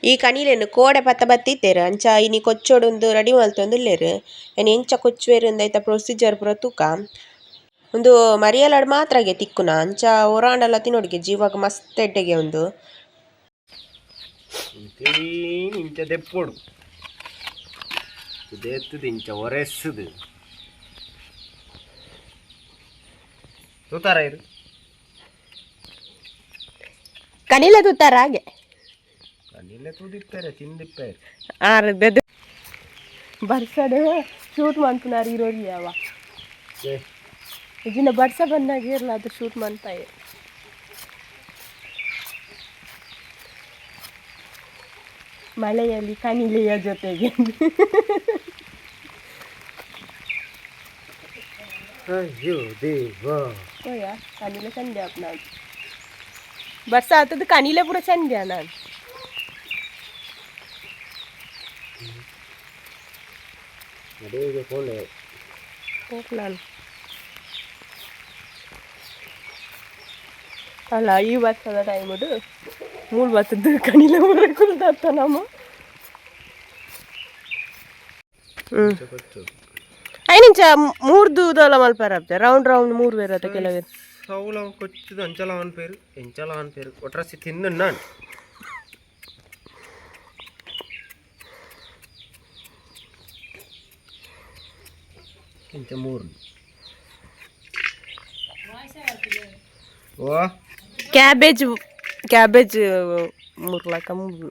ಈ ಕಣಿಲೆನು ಕೋಡೆ ಪತ್ತ ಬತ್ತಿತ್ತೇರು ಅಂಚ ಇನಿ ಕೊಚ್ಚೋಡೊಂದು ರೆಡಿ ಮಲ್ತೊಂದುಲ್ಲೆರ್ ಎನಿ ಎಂಚ ಕೊಚ್ಚುವೆರು ಅಂದೈತ ಪ್ರೊಸೀಜರ್ ಪೂರ ತೂಕ ಒಂದು ಮರಿಯಲಾಡ್ ಮಾತ್ರಗೆ ತಿಕ್ಕುನ ಅಂಚ ಒರಾಂಡಲ ತಿನ್ನೋಡಿಗೆ ಜೀವಾಗ ಮಸ್ತ್ ಎಡ್ಡೆಗೆ ಒಂದು ಇಂಚ ದೆಪ್ಪೊಡು ಇದೆತ್ತದು ಇಂಚ ಒರೆಸ್ಸದು ತೂತಾರ ಇದು ಕಣಿಲೆ ತೂತಾರ ಹಾಗೆ ಕಣಿಲೆ ತೂದಿಪ್ಪೇರೆ ತಿಂದಿಪ್ಪೇರೆ ಆರದ್ದು ಬರ್ಸಡೆ ಶೂಟ್ ಮಾಡ್తున్నారు ఈరోజు ಯಾವ ಇದನ್ನ ಬರ್ಸ ಬಂದಾಗ ಇರಲ್ಲ ಅದು ಶೂಟ್ ಮಾಡ್ತಾ ಇದೆ ಮಳೆಯಲ್ಲಿ ಕಣಿಲೆಯ ಜೊತೆಗೆ ಅಯ್ಯೋ ದೇವಾ ಓಯಾ ಕಣಿಲೆ ಸಂಡೆ ಅಪ್ಪ ನಾನು ಬರ್ಸ ಆತದ ಕಣಿಲೆ ಪೂರ ಸಂಡೆ ನಾನು ಅದೇ ಫೋನ್ ನಾನು ಅಲ್ಲ ಈ ವರ್ಷದ ಟೈಮುಡು ಮೂರು ಬರ್ತದ್ದು ಕಣಿಲೆ ಮುರಕುಲ್ದಾತ ನಮ್ಮ ಐನಿಂಚ ಮೂರ್ದು ದೋಲ ಮಲ್ಪಾರ ರೌಂಡ್ ರೌಂಡ್ ಮೂರು ಬೇರೆ ಕೆಲವೇ ಸೌಲ ಕೊಚ್ಚದು ಅಂಚಲ ಅವನ ಪೇರು ಎಂಚಲ ಅವನ ಪೇರು ಒಟ್ರಸಿ ತಿಂದು ನಾನು ಇಂಚ ಮೂರು ಓ ಕ್ಯಾಬೇಜ್ ಕ್ಯಾಬೇಜ್ ಮುರ್ಲಾಕ ಮೂರು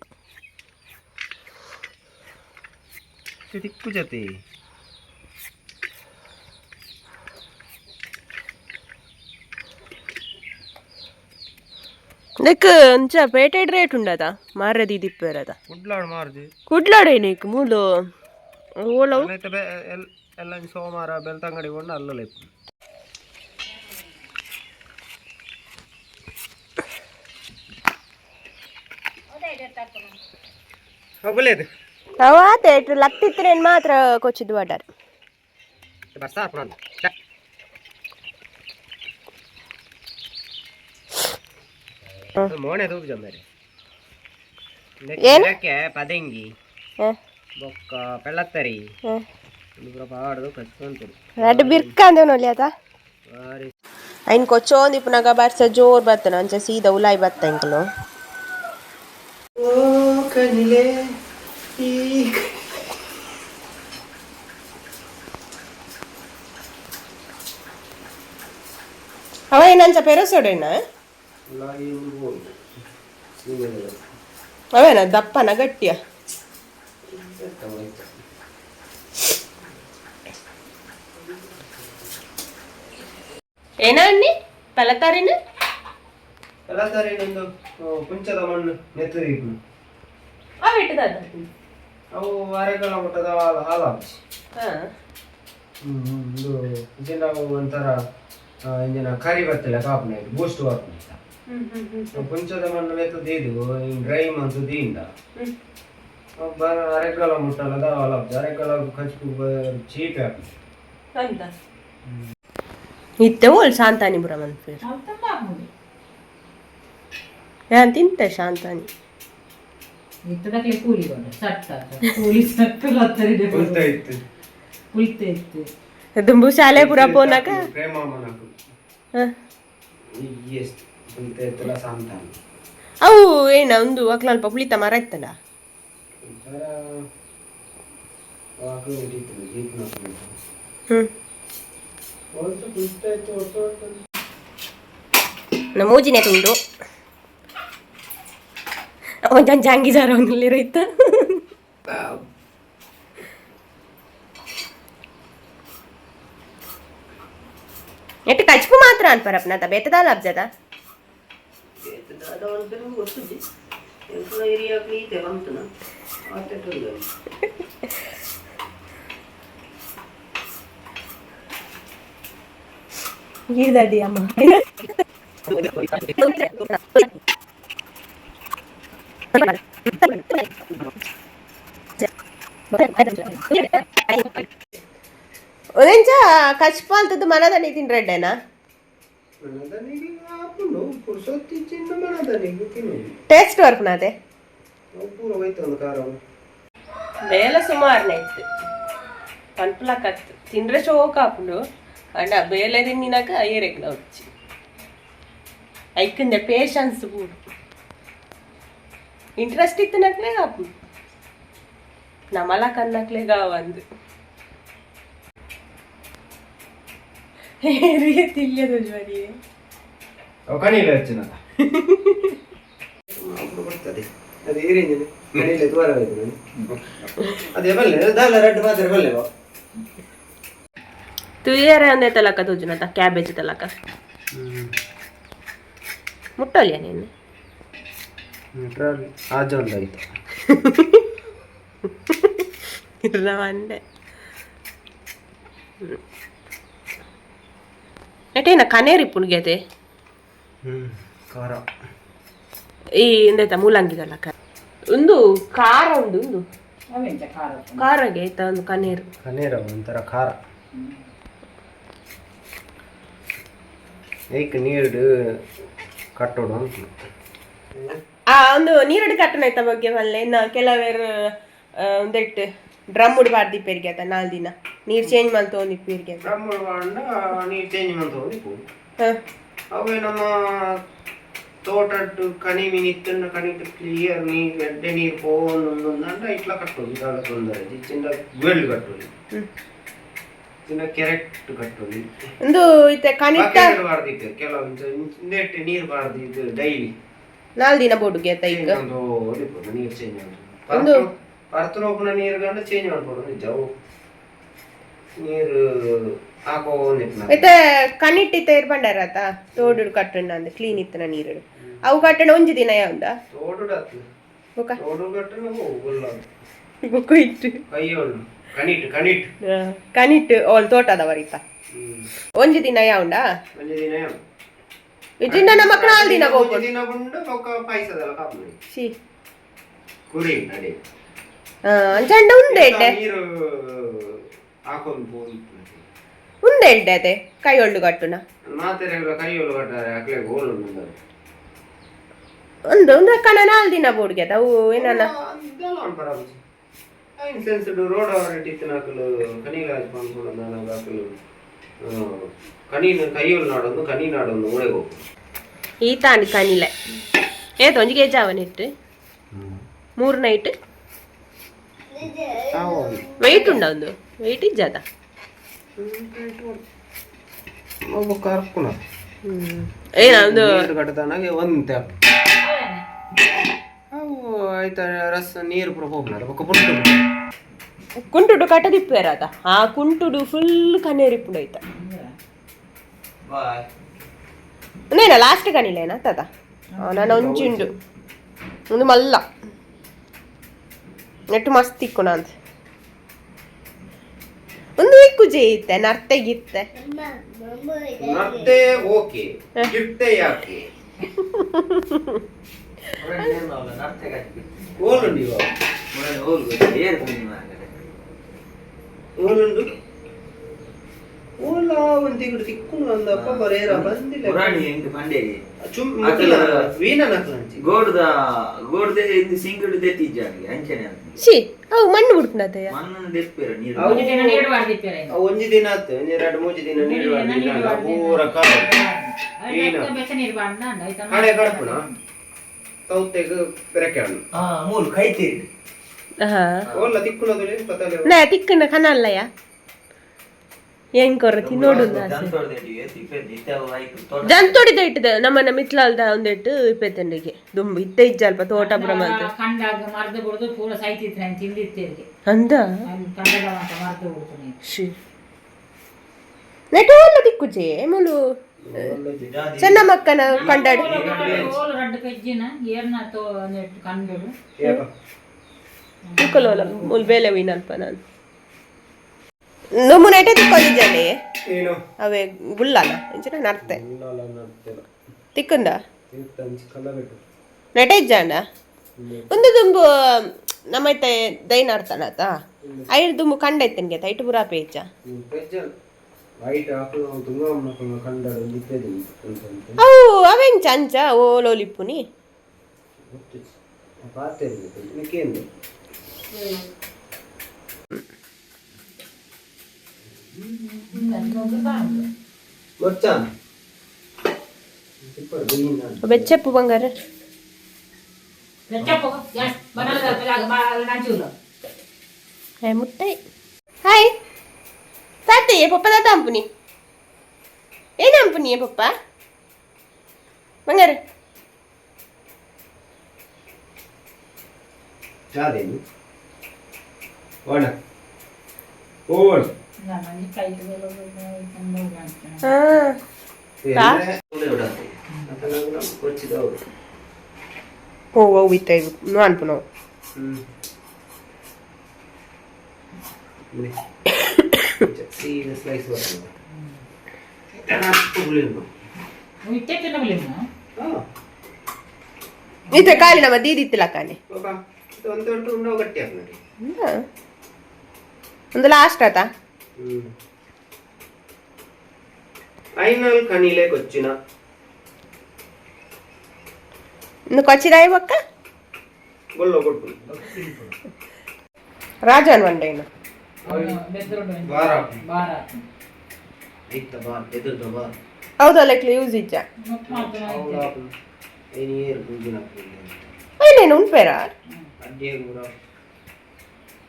ತಿಕ್ಕು ಜೊತೆ ನೆಕ್ ಅಂಚ ಪೇಟೆಡ್ ರೇಟ್ ಉಂಡದ ಮಾರದಿ ದಿಪ್ಪೇರದ ಕುಡ್ಲಾಡು ಮಾರದು ಕುಡ್ಲಾಡೆ ನೀಕ್ ಮೂಲು ಓಲವು ಎಲ್ಲ ಸೋಮವಾರ ಬೆಳ್ತಂಗಡಿ ಕೊಂಡು ಅಲ್ಲಲ್ಲ ಹೋಗಲೇದು ಅವಾತೆ ಲಕ್ತಿತ್ರೇನು ಮಾತ್ರ ಕೊಚ್ಚಿದ್ದು ವಾಡಾರ ಬರ್ಸಾ ಮೋನೆ ತೂದು ಜಂಬರಿ ಏನಕ್ಕೆ ಪದಂಗಿ ಬೊಕ್ಕ ಪೆಳ್ಳತ್ತರಿ ಪಾಡದು ಕಚ್ಕೊಂತರು ರೆಡ್ ಬಿರ್ಕ ಅಂದೇವನೊಲ್ಲಿ ಆತ ಐನ್ ಕೊಚ್ಚೋಂದು ಇಪ್ಪನಾಗ ಬರ್ಸ ಜೋರ್ ಬರ್ತಾನ ಅಂಚ ಸೀದಾ ಉಲಾಯಿ ಬರ್ತ ಇಂಕಲು ಓ ಕನಿಲೆ ಈ ಅವ ಏನಂಚ ಪೆರೋಸೋಡೇನ ಅವೇನ ದಪ್ಪನ ಗಟ್ಟಿಯ ಏನ ಅನ್ನಿ ಪಲತಾರಿನ ಪಲತಾರಿನೊಂದು ಕುಂಚದ ಮಣ್ಣು ನೆತ್ತರಿಗೂ ಅವ ಇಟ್ಟದ ಅವು ಅರೆಗಳ ಮಟ್ಟದ ಹಾಲಾಚಿ ಒಂದು ಇದನ್ನ ಒಂಥರ ಇಂಜಿನ ಕರಿ ಬರ್ತಿಲ್ಲ ಕಾಪುನ ಬೂಸ್ಟ್ ಬರ್ತೀನಿ ಕುಂಚದ ಮಣ್ಣು ಮೆತ್ತದ ಇದು ಡ್ರೈ ಮಂತು ದೀಂಡ ಅರೆಗಳ ಮುಟ್ಟಲ್ಲದ ಹಾಲಾಚಿ ಅರೆಗಳ ಖರ್ಚು ಚೀಪ್ ಆಗ್ತದೆ ಅಂತ ಇತ್ತೆ ಓಲ್ ಶಾಂತಾನಿ ಬುರ ಮನ್ಪೇರು ಯಾನ್ ತಿಂತೆ ಶಾಂತಾನಿ ಇತ್ತದಕ್ಕೆ ಕೂಲಿ ಕೊಡ ಸಟ್ಟ ಕೂಲಿ ಸಟ್ಟು ಲತ್ತರಿದೆ ಪುಲ್ತೈತೆ ಪುಲ್ತೈತೆ ದುಂಬು ಶಾಲೆ ಪುರ ಪೋನಕ ಪ್ರೇಮ ಮನಕು ಎಸ್ ಪುಲ್ತೈತಲ ಶಾಂತಾನಿ ಅವು ಏನ ಒಂದು ಅಕ್ಲಲ್ಪ ಪುಳಿತ ಮರ ಇತ್ತಲ್ಲ ಒಂಥರ ವಾಕು ಹಿಡಿತು ಜೀಪ್ನ ಮೂಜಿನೇ ತುಂಡು ಒಂದೊಂದು ಜಾಂಗಿ ಜಾರ ಒಂದಲ್ಲಿ ರೈತ ಎಟ್ಟು ಕಚ್ಪು ಮಾತ್ರ ಅನ್ಪರಪ್ನತ ಬೇತದಾಲ ಅಬ್ಜದ ಗೀರ್ದಡ್ಡಿ ಅಮ್ಮ ಒಂದೆಂಚ ಕಚ್ಪಾಲ್ತದ್ದು ಮನದನಿ ತಿನ್ರೆಡ್ಡೆನಾ ಟೇಸ್ಟ್ ವರ್ಪುನಾದೆ ಪೂರ ಹೋಯ್ತು ಒಂದು ಖಾರ ಬೇಲ ಸುಮಾರನೇ ಇತ್ತು ಪನ್ಪುಲಕತ್ತು ತಿಂದ್ರೆ ಶೋಕಾಪುಂಡು ಅಂಡ ಬೇಲೆ ತಿನ್ನಿನಾಕ ಏರೆಗ್ಲ వచ్చి ಐಕಂದೆ ಪೇಷನ್ಸ್ ಕೂಡ ಇಂಟ್ರೆಸ್ಟ್ ಇತ್ತು ನಕ್ಲೆ ಕಾಪು ನಮಲ ಕನ್ನಕ್ಲೆಗ ಒಂದು ಏರಿಯ ತಿಲ್ಲದು ಜೋರಿಯೇ ಕಣಿಲೆ ಹೆಚ್ಚಿನ ಬರ್ತದೆ ಅದು ಏರಿಂಜಿನ ಕಣಿಲೆ ದ್ವಾರ ಅದೇ ಬಲ್ಲೆ ದಾಲ ರೆಡ್ ಮಾತ್ರ ಬಲ್ಲೆ ತುಯ್ಯಾರ ಅಂದೆ ತಲಕ ತುಜುನತ ಕ್ಯಾಬೇಜ್ ತಲಕ ಮುಟ್ಟಲಿಯ ನೀನು ಆಜ ಒಂದಾಯ್ತು ಇರ್ಲವಂಡೆ ಎಟೇನ ಕನೇರಿ ಪುಣ್ಗೆತೆ ಖಾರ ಈ ಎಂದೈತ ಮೂಲಂಗಿದಲ್ಲ ಒಂದು ಖಾರ ಉಂಡು ಒಂದು ಅವೆಂಚ ಖಾರ ಖಾರಗೆ ಐತ ಒಂದು ಕನೇರು ಕನೇರ ಒಂಥರ ಖಾರ ಏಕ ನೀರು ಕಟ್ಟೋಡು ಅಂತ ಒಂದು ನೀರಡು ಕಟ್ಟನ ಐತ ಬಗ್ಗೆ ಮಲ್ಲೆ ಇನ್ನ ಕೆಲವೇರು ಒಂದೆಟ್ಟು ಡ್ರಮ್ ಉಡ್ಬಾರ್ದು ಇಪ್ಪೇರಿಗೆ ಆತ 4 ದಿನ ನೀರು ಚೇಂಜ್ ಮಾಡ್ತು ಒಂದು ಇಪ್ಪೇರಿಗೆ ನೀರು ಚೇಂಜ್ ಮಾಡ್ತಾ ಅವೇ ನಮ್ಮ ತೋಟದ್ದು ಕಣಿ ಮೀನಿತ್ತನ್ನ ಕಣಿಟ್ಟು ಕ್ಲಿಯರ್ ನೀರು ಎಡ್ಡೆ ನೀರು ಪೋಂದ ಇಟ್ಲ ಕಟ್ಟೋದು ಇದಾಳ ತೊಂದರೆ ಚಿಂದ ವೆಲ್ಡ್ ಕಟ್ಟೋದು ಚಿನ್ನ ಕೆರೆಕ್ಟ್ ಕಟ್ಟೋದು ಒಂದು ಇತ್ತೆ ಕನಿಟ್ಟ ಬಾರ್ದಿತ್ತು ಕೆಲವು ಇಂದೆಟ್ಟು ನೀರು ಬಾರ್ದಿದ್ದು ಡೈಲಿ 4 ದಿನ ಬೋಡುಗೆ ಆತ ಈಗ ನೀರು ಚೇಂಜ್ ಮಾಡ್ಬೋದು ಪರ್ತರೋಪನ ನೀರು ಗಂಡ ಚೇಂಜ್ ಮಾಡ್ಬೋದು ನಿಜವು ನೀರು ಹಾಕೋ ಮತ್ತೆ ಕನಿಟ್ಟಿತ್ತ ಇರ್ಬಂಡಾರ ಆತ ತೋಡು ಕಟ್ಟಣ ಅಂದ ಕ್ಲೀನ್ ಇತ್ತನ ನೀರು ಅವು ಕಟ್ಟಣ ಒಂಜಿ ದಿನ ಯಾವ್ದ ತೋಡು ತೋಡು ಕಟ್ಟಣ ಬುಕ್ಕು ಇಟ್ಟು ಕೈಯೋಳು ಕನಿಟ್ಟು ಕನಿಟ್ಟು ಅವಳು ತೋಟದವರಿತ ಒಂಜಿ ದಿನ ಯಾವ್ದ ಒಂಜಿ ದಿನ ಇಜಿಂದ ನಮ್ಮ ಮಕ್ಕಳ 4 ದಿನ ಹೋಗ್ಬೋದು ದಿನ ಬಂದು ಪಕ್ಕ ಪಾಯಸದಲ್ಲ ಕಾಪು ಸಿ ಕುರಿ ನಡಿ ಅಂಚಂಡ ಉಂಡೆ ನೀರು ಹಾಕೊಂಡು ಉಂಡೆ ಅದೇ ಕೈ ಒಳ್ಳು ಕಟ್ಟುನ ಮಾತೆರೆಗಳ ಕೈಯೊಳು ಕಟ್ಟಾರೆ ಅಕ್ಲೆ ಗೋಲು ಒಂದು ಒಂದು ಕಣ 4 ದಿನ ಬೋಡ್ಗೆ ಅವು ಏನನ್ನ ಸೆನ್ಸ್ಡ್ ರೋಡ್ ಅವರಿಟ್ಟಿತ್ತು ನಾಕಲು ಕನಿಗಾಜ್ ಪಂಪುಡು ನಾನು ಹಾಕಲು ಕನೀನು ಕೈಯೊಳು ನಾಡೊಂದು ಕನಿ ನಾಡೊಂದು ಒಳಗೆ ಹೋಗು ಈ ತಾಂಡಿ ಕನಿಲೆ ಏತ ಒಂಜಿ ಕೆಜಿ ಅವನಿಟ್ಟು 3 ನೈಟ್ ವೆಯ್ಟ್ ಉಂಡ ಒಂದು ವೆಯ್ಟ್ ಇಜ್ಜದ ಒಬ್ಬ ಕರ್ಪುಣ ಏನ ಒಂದು ಕಟ್ಟತಾನಾಗೆ ಒಂದು ಟ್ಯಾಪ್ ಅವು ಆಯ್ತಾ ರಸ ನೀರು ಪುರ ಹೋಗ್ನಾಡ ಬೊಕ್ಕ ಪುಟ್ಟು ಕುಂಟುಡು ಕಟ್ಟದಿಪ್ಪೇರದ ಆ ಕುಂಟುಡು ಫುಲ್ ಕಣ್ಣೇರಿಪ್ಪುಡು ಆಯ್ತ ನೇನ ಲಾಸ್ಟ್ ಕನಿಲೇನ ತದ ನಾನು ಒಂಜುಂಡು ಒಂದು ಮಲ್ಲ ನೆಟ್ಟು ಮಸ್ತ್ ಇಕ್ಕೋಣ ಅಂತ ಒಂದು ಇಕ್ಕು ಜೇಯಿತ್ತೆ ನರ್ತೆಗಿತ್ತೆ ನರ್ತೆ ಓಕೆ ಗಿಫ್ಟೆ ಯಾಕೆ ಓಲುಂಡಿ ಓಲುಂಡು ಓಲ ಒಂದು ತಿಂಗಳು ತಿಕ್ಕುನು ಅಂದಪ್ಪ ಬರೇರ ಬಂದಿಲ್ಲ ವೀನ ನಕ್ಲಂಚಿ ಗೋಡ್ದೆ ಇಂದು ಸಿಂಗಡು ದೆತ್ತಿಜ್ಜಾನಿಗೆ ಅಂಚನೆ ಅಂತ ಸಿ ಅವು ಮಣ್ಣು ಬಿಡ್ನದಯ್ಯ ಮಣ್ಣನ್ನು ದೆಪ್ಪೇರ ನೀರು ಒಂಜಿ ದಿನ ಆತು 2-3 ದಿನ ನೀರು ಪೂರ ಕಾಲ ಕಡೆ ಕಡಪುನ ತೌತೆಗ ಬೆರಕೆಣ್ಣು ಮೂಲು ಕೈತೀರಿ ಓಲ್ಲ ತಿಕ್ಕುನದುಲೆ ಪತಲೆ ನಾ ತಿಕ್ಕನ ಕನಲ್ಲಯ್ಯ ಏನ್ ಕೊರತಿ ನೋಡು ಜಂತೋಡಿದ ಇಟ್ಟದ ನಮ್ಮನ್ನ ಮಿತ್ಲಾಲ್ದ ಒಂದಿಟ್ಟು ಇಪ್ಪತ್ತಂಡಿಗೆ ದುಂಬು ಇತ್ತ ಇಜ್ಜಲ್ಪ ತೋಟ ಬ್ರಹ್ಮಂತ ಕಂಡಾಗ ಮರ್ದ ಬಿಡುದು ಪೂರ ಸಾಯ್ತಿತ್ತು ನಾನು ತಿಂದಿತ್ತೇರಿಗೆ ಅಂದ ಕಂಡದ ಮರ್ದ ಬಿಡ್ತು ಶಿ ನೆಟ ಒಲ್ಲ ತಿಕ್ಕುಜೆ ಮುಲು ಚೆನ್ನ ಮಕ್ಕನ ಕಂಡಾಡು ಓಲು ರಡ್ಡು ಕಜ್ಜಿನ ಏರ್ನ ತೋ ನೆಟ್ಟು ಕಂಡೋಡು ತಿಕ್ಕಲೋಲ ಮುಲ್ ಬೇಲೆ ವೀನಲ್ಪ ನಾನು ನಮ್ಮು ನೆಟೆ ತಿಕ್ಕೊಂಡಿದ್ದಾನೆ ಏನು ಅವೇ ಗುಲ್ಲನ ಇಂಚಿನ ನರ್ತೆ ತಿಕ್ಕಂದ ನೆಟೆ ಇಜ್ಜಾಂಡ ಒಂದು ದುಂಬು ನಮ್ಮೈತೆ ದೈನ ಅರ್ಥನಾತ ಐದು ದುಂಬು ಕಂಡ ಐತನ್ಗೆ ಐಟು ಪುರಾ ಪೇಚ ಅವು ಅವೆಂಚ ಅಂಚ ಓಲೋಲಿಪ್ಪುನಿ பார்த்துருக்கு மிக்கேந்து மச்சான் இப்போ வெச்சப்பு ಬಂಗಾರ ಮುಟ್ಟೈ ಹಾಯ್ ತಾತಯ್ಯ ಪಪ್ಪ ತಾತ ಅಂಪುನಿ ಏನು ಅಂಪುನಿ ಪಪ್ಪ ಬಂಗಾರ ಯಾವ್ದೇನು ಓಣ ಓಣ ಓ ಹೋಗಿತ್ತ ಇದು ನೋ ಅನ್ಪು ನಾವು ಸ್ಲೈಸ್ ಇದ್ರ ಕಾಲಿ ನಮ್ಮ ದೀದಿತ್ತಿಲ್ಲ ಕಾನೆ ಒಂದು ఉండవు గట్టి అన్నది ಒಂದು ಲಾಸ್ಟ್ ಆತ ఫైనల్ కనీలేకి వచ్చిన నువ్వు వచ్చిదాయి ఒక్క గొల్లో కొడుకు ರಾಜು ಅನ್ವಂಡೇನು ಹೌದು ಅಲ್ಲಕ್ಕೆ ಯೂಸ್ ಇಜ್ಜ ಅಯ್ಯನೇನು ಉಂಪೇರ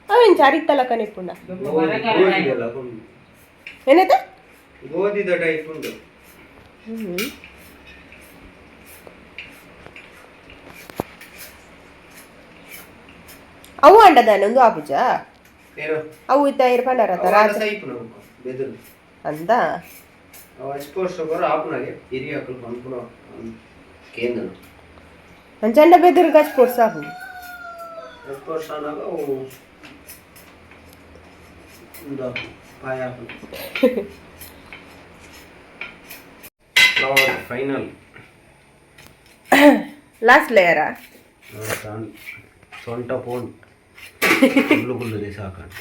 ಅವೇನು ಚಾರಿತ್ತಲ್ಲ ಕನಿಪುಂಡ ಏನಾಯ್ತ ಗೋಧಿದ ಟೈಪ್ ಉಂಟು ಅವು ಅಂಡದಾನೆ ಒಂದು ಆಪುಜ ಏನು ಅವು ಇತ್ತ ಇರ್ಪಂಡಾರತ ರಾಜ ಟೈಪ್ ನಾವು ಬೆದರು ಅಂದ ಅವ ಎಕ್ಸ್ಪೋರ್ಟ್ ಬರೋ ಆಪುನಾಗೆ ಹಿರಿಯ ಹಾಕಲು ಪಂಪುನ ಕೇಂದ್ರ ಅಂಚಂಡ ಬೆದರ್ಗ ಸ್ಪೋರ್ಟ್ಸ್ ಆಪು ಎಕ್ಸ್ಪೋರ್ಟ್ ಆನಾಗ ಅವು ಒಂದು ಪಾಯ ಹಾಕಲು ಫೈನಲ್ ಲಾಸ್ಟ್ ಲೇಯರಾ ಸೊಂಟ ಫೋನ್ ಗುಳ್ಳುಗುಳ್ಳದೆ ಸಾಕಂಡು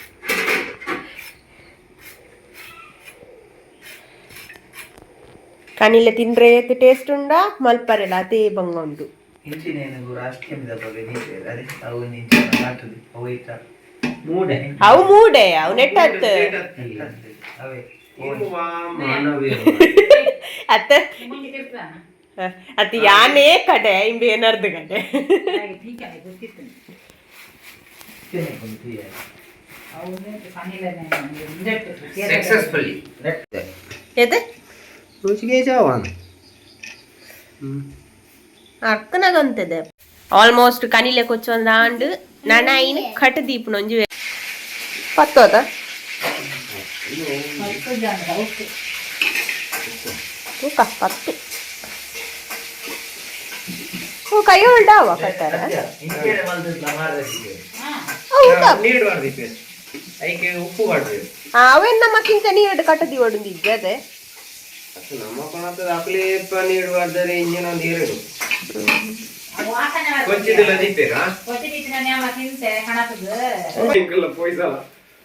ಕನಿಲೆ ತಿಂದ್ರೆ ಟೇಸ್ಟ್ ಉಂಡ ಮಲ್ಪರೆಲ್ಲ ಅದೇ ಬಂಗ ಉಂಟು ಅವು ಮೂಡೆ ಅವು ನೆಟ್ಟತ್ ಅತ್ತ ಅತ್ತ ಯಾನೇ ಕಡೆ ಇಂಬ ಏನರ್ಧ ಗಂಟೆ ಸಕ್ಸಸ್ಫುಲಿ ಎದೆ ರುಚಿಗೆ ಜಾವಾನ ಅಕ್ಕನಾಗಂತದೆ ಆಲ್ಮೋಸ್ಟ್ ಕನಿಲೆ ಕೊಚ್ಚೊಂದು ಆಂಡ್ ನನ್ನ ಐನು ಕಟ್ ದೀಪ ನೊಂಜಿ ಪತ್ತೋದ ತೂಕ ಪತ್ತು ಕೈ ಹೊಲ್ಡಾವ ಕಟ್ಟಾರ ಉಪ್ಪು ಮಾಡ್ರಿ ಅವೇನ್ ನಮ್ಮಕ್ಕಿಂತ ನೀರು ಕಟ್ಟದಿ ಹೊಡೆದಿದ್ದೆ ನಮ್ಮ ಕೊಣತದ ಅಕ್ಲಿ ನೀಡುವಾದರೆ ಇಂಜಿನ ಒಂದು ಎರಡು ಕೊಂಚಿದಿಲ್ಲ ದೀಪೇರಾ ಪೊಯ್ಸಲ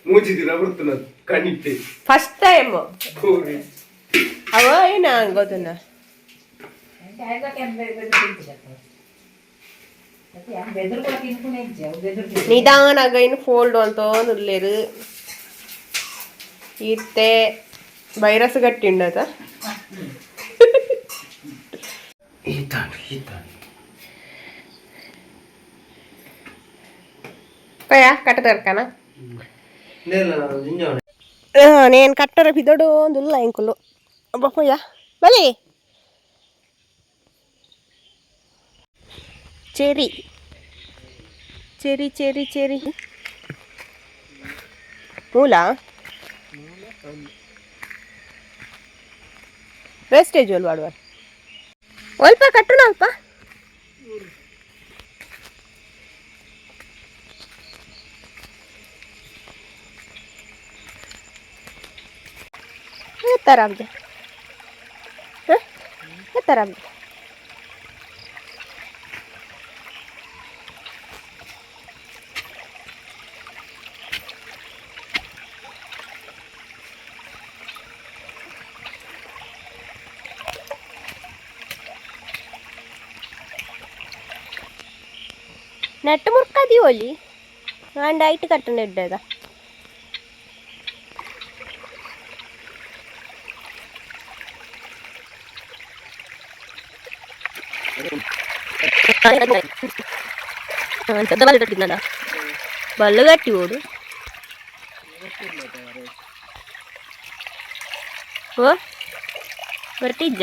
ಮೂಚಿದಿಲ್ಲ ಬಿಡ್ತನದು ಕಣಿಪೆ ಫಸ್ಟ್ ಟೈಮ್ ಅವ ಏನ ಗೊತ್ತನ ನಿಧಾನಾಗ ಇನ್ನು ಫೋಲ್ಡ್ ಅಂತ ಉರ್ಲೇರು ಇತ್ತೆ ವೈರಸ್ ಗಟ್ಟಿ ಉಂಡದ ಪಯ ಕಟ್ಟ ತರ್ಕನ నేను కట్టర పిదడు దుల్ల ఇంకులు అబ్బయ్యా బలి చెరి చెరి చెరి చెరి ಮೂಲ ವೇಸ್ಟೇಜ್ ಅಲ್ಲಿ ಮಾಡುವ ಅಲ್ಪ ಕಟ್ಟುನ ಅಲ್ಪ ತರಾಬ್ದೆ ತರಾಬ್ದೆ ನೆಟ್ಟು ಮುರ್ಕದಿ ಒಲಿ ಆಂಡ ಐಟ್ ಕಟ್ಟನ ಇಡ್ಡದ ಬಲ್ಲು ಗಟ್ಟಿ ಓಡು ಓ ಬರ್ತಿದ್ದ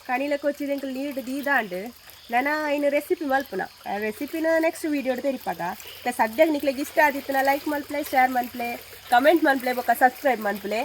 ಕಣಿಲಕ್ಕೆ వచ్చిದ ನೀರು ದೀದಾಂಡು ನಾನು ಇನ್ನು ರೆಸಿಪಿ ಮಲ್ಪುನ ರೆಸಿಪಿನ ನೆಕ್ಸ್ಟ್ ವೀಡಿಯೋಡ್ ತೆರಿಪಾಗ ಸದ್ಯಕ್ಕೆ ನಿಕ್ಲೆಗೆ ಇಷ್ಟ ಆದಿತ್ತು ನಾ ಲೈಕ್ ಮಲ್ಪ್ಲೆ ಶೇರ್ ಮಲ್ಪ್ಲೆ ಕಮೆಂಟ್ ಮಲ್ಪ್ಲೆ ಬೊಕ್ಕ ಸಬ್ಸ್ಕ್ರೈಬ್ ಮಲ್ಪ್ಲೆ